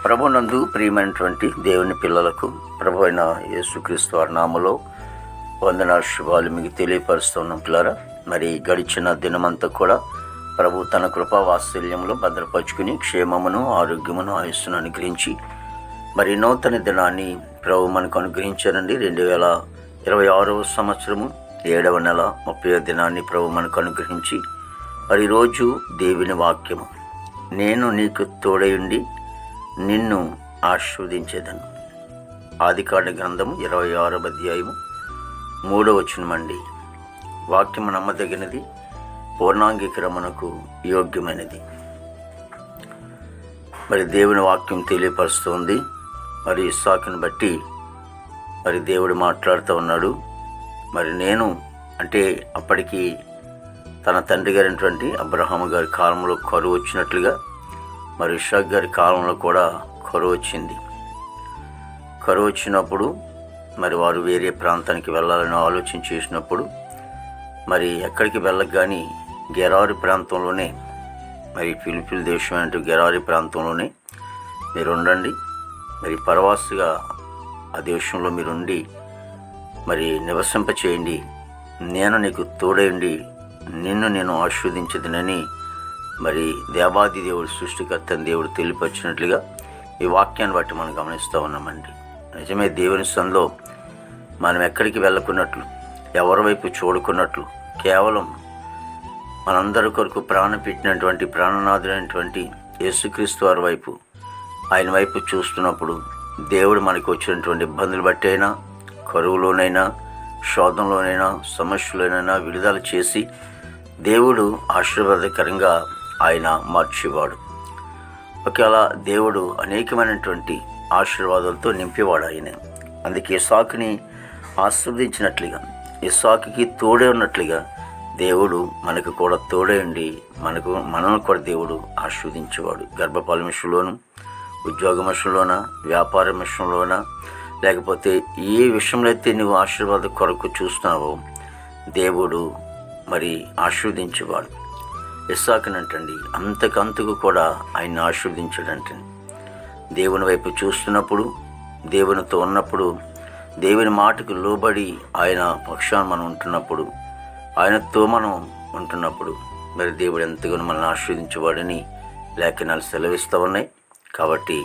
ప్రభునందు ప్రియమైనటువంటి దేవుని పిల్లలకు ప్రభు అయిన యేసుక్రీస్తు వారి నామములో వందనాలు శుభాలు మీకు తెలియపరుస్తున్నాం పిల్లరా. మరి గడిచిన దినమంతా కూడా ప్రభు తన కృపా వాత్సల్యంలో భద్రపరుచుకుని క్షేమమును ఆరోగ్యమును ఆయుస్సును అనుగ్రహించి మరి నూతన దినాన్ని ప్రభు మనకు అనుగ్రహించారండి. 2026 సంవత్సరము 7వ నెల 30వ దినాన్ని ప్రభు మనకు అనుగ్రహించి మరి రోజు దేవుని వాక్యము నేను నీకు తోడయుండి నిన్ను ఆశీర్వదించేదను. ఆదికాండ గ్రంథము 26వ అధ్యాయము 3వ వచనమండి. వాక్యము నమ్మదగినది, పూర్ణాంగీకరమునకు యోగ్యమైనది. మరి దేవుని వాక్యం తెలియపరుస్తుంది. మరి ఇస్సాకుని బట్టి మరి దేవుడు మాట్లాడుతూ ఉన్నాడు. మరి నేను అంటే అప్పటికి తన తండ్రి గారైనటువంటి అబ్రహాము గారి కాలంలో కరువు వచ్చినట్లుగా మరి ఇస్సాకు గారి కాలంలో కూడా కరువు వచ్చింది. కరువు వచ్చినప్పుడు మరి వారు వేరే ప్రాంతానికి వెళ్ళాలని ఆలోచన చేసినప్పుడు మరి ఎక్కడికి వెళ్ళక కానీ గెరారి ప్రాంతంలోనే, మరి ఫిలిప్పీల దేశం అంటే గెరారి ప్రాంతంలోనే మీరు ఉండండి, మరి పరవాసిగా ఆ దేశంలో మీరుండి మరి నివసింపచేయండి, నేను నీకు తోడేయండి, నిన్ను నేను ఆశీర్వదించదునని మరి దేవాది దేవుడు సృష్టికర్త దేవుడు తెలియపరిచినట్లుగా ఈ వాక్యాన్ని బట్టి మనం గమనిస్తూ ఉన్నామండి. నిజమే, దేవుని సన్నిధిలో మనం ఎక్కడికి వెళ్ళకున్నట్లు, ఎవరి వైపు చూడుకున్నట్లు, కేవలం మనందరి కొరకు ప్రాణం పెట్టినటువంటి ప్రాణనాథుడైనటువంటి యేసుక్రీస్తు వారి వైపు, ఆయన వైపు చూస్తున్నప్పుడు దేవుడు మనకు వచ్చినటువంటి ఇబ్బందులు బట్టి అయినా, కరువులోనైనా, శోధంలోనైనా, సమస్యలోనైనా విడుదల చేసి దేవుడు ఆశీర్వాదకరంగా ఆయన మార్చేవాడు. ఒకవేళ దేవుడు అనేకమైనటువంటి ఆశీర్వాదాలతో నింపేవాడు ఆయన. అందుకే ఇస్సాకుని ఆశీర్వదించినట్లుగా, ఇస్సాకుకి తోడే ఉన్నట్లుగా దేవుడు మనకు కూడా తోడే ఉండి మనల్ని కూడా దేవుడు ఆశీర్వదించేవాడు. గర్భఫల విషయంలోను, ఉద్యోగ విషయంలోన, వ్యాపార విషయంలోన, లేకపోతే ఏ విషయంలో అయితే నువ్వు ఆశీర్వాద కొరకు చూస్తున్నావో దేవుడు మరి ఆశీర్వదించేవాడు. ఇస్సాకునంటండి అంతకంతకు కూడా ఆయన్ని ఆశీర్వదించాడంటండి. దేవుని వైపు చూస్తున్నప్పుడు, దేవునితో ఉన్నప్పుడు, దేవుని మాటకు లోబడి ఆయన పక్షాన మనం ఉంటున్నప్పుడు, ఆయనతో మనం ఉంటున్నప్పుడు మరి దేవుడు ఎంతగానో మనల్ని ఆశీర్వదించేవాడని లేఖనాలు సెలవిస్తూ ఉన్నాయి. కాబట్టి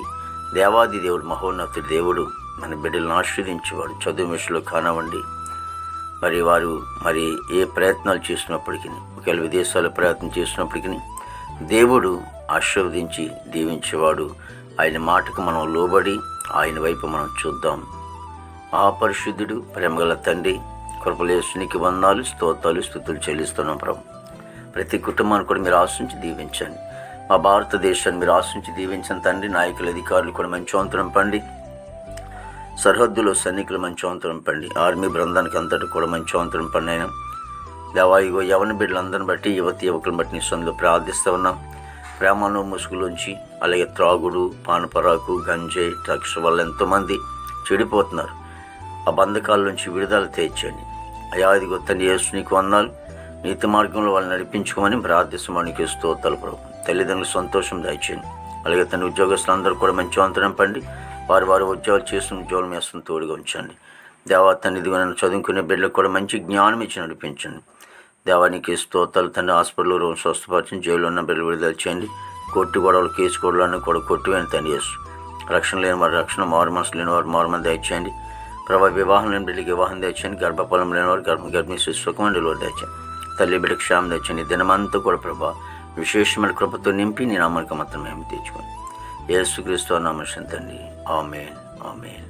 దేవాది దేవుడు, మహోన్నతుడు దేవుడు మన బిడ్డలను ఆశీర్వదించేవాడు. చదువు విషయంలో కానివ్వండి, మరి వారు మరి ఏ ప్రయత్నాలు చేసినప్పటికీ, ఒకవేళ విదేశాల ప్రయత్నం చేసినప్పటికీ దేవుడు ఆశీర్వదించి దీవించేవాడు. ఆయన మాటకు మనం లోబడి ఆయన వైపు మనం చూద్దాం. మహాపరిశుద్ధుడు, ప్రేమగల తండ్రి, కృపలేసునికి వందనాలు, స్తోత్రాలు, స్తుతులు చెల్లిస్తున్నాం ప్రభు. ప్రతి కుటుంబాన్ని కూడా మీరు ఆశించి దీవించండి. మా భారతదేశాన్ని మీరు ఆశించి దీవించండి తండ్రి. నాయకులు, అధికారులు కూడా మంచి వంతరం పండి, సరిహద్దులో సైనికులు మంచి వంతరం పండి, ఆర్మీ బృందానికి అంతటి కూడా మంచి వంతరం పండి. అయినా దేవాయిగో యవన బిడ్డలందరిని బట్టి, యువకులను బట్టి నీ సన్నిధిలో ప్రార్థిస్తూ ఉన్నాం. ప్రేమను ముసుగులోంచి, అలాగే త్రాగుడు, పానపరాకు, గంజాయి, డ్రగ్స్ వల్ల ఎంతోమంది చెడిపోతున్నారు. ఆ బంధకాల నుంచి విడుదల తెచ్చండి అయా. ఇదిగో తండ్రి యేసు నీకు వందనాలు. నీతి మార్గంలో వాళ్ళని నడిపించుకోమని ప్రార్థిస్తామని స్తోత్రాలు ప్రభు. తల్లిదండ్రులు సంతోషం దయచేయండి. అలాగే తన ఉద్యోగస్తులందరూ కూడా మంచి వంతరం పండి, వారు ఉద్యోగాలు చేస్తున్న ఉద్యోగం వేస్తున్న తోడుగా ఉంచండి. దేవా తండ్రి, ఇదిగో నన్ను చదువుకునే బిడ్డలకు కూడా మంచి జ్ఞానం ఇచ్చి నడిపించండి. దేవానికి స్తోత్రాలు తండ్రి. హాస్పిటల్లో రోజు స్వస్థపరచండి, జైల్లో ఉన్న బిడ్డలు విడుదల చేయండి. కోర్టు గొడవలు, కేసు గొడవలన్నీ కూడా కొట్టివేయండి తండ్రి యేసు. రక్షణ లేని వారు రక్షణ, మారు మనసు లేని వారు మారు మనసు దయచేయండి ప్రభా. వివాహం లేని బిడ్డకి వివాహం దయచేయండి. గర్భఫలం లేని వారు గర్భిణీ సుఖమైన డెలివరీ దయచేయండి. తల్లి బిడ్డకి క్షేమం దయచేయండి. దినమంతా కూడా ప్రభా విశేషమైన కృపతో నింపి నీ నామానికి మాత్రం మేము తెచ్చుకోండి. యేసుక్రీస్తు నామమున తండ్రి, ఆమేన్, ఆమేన్.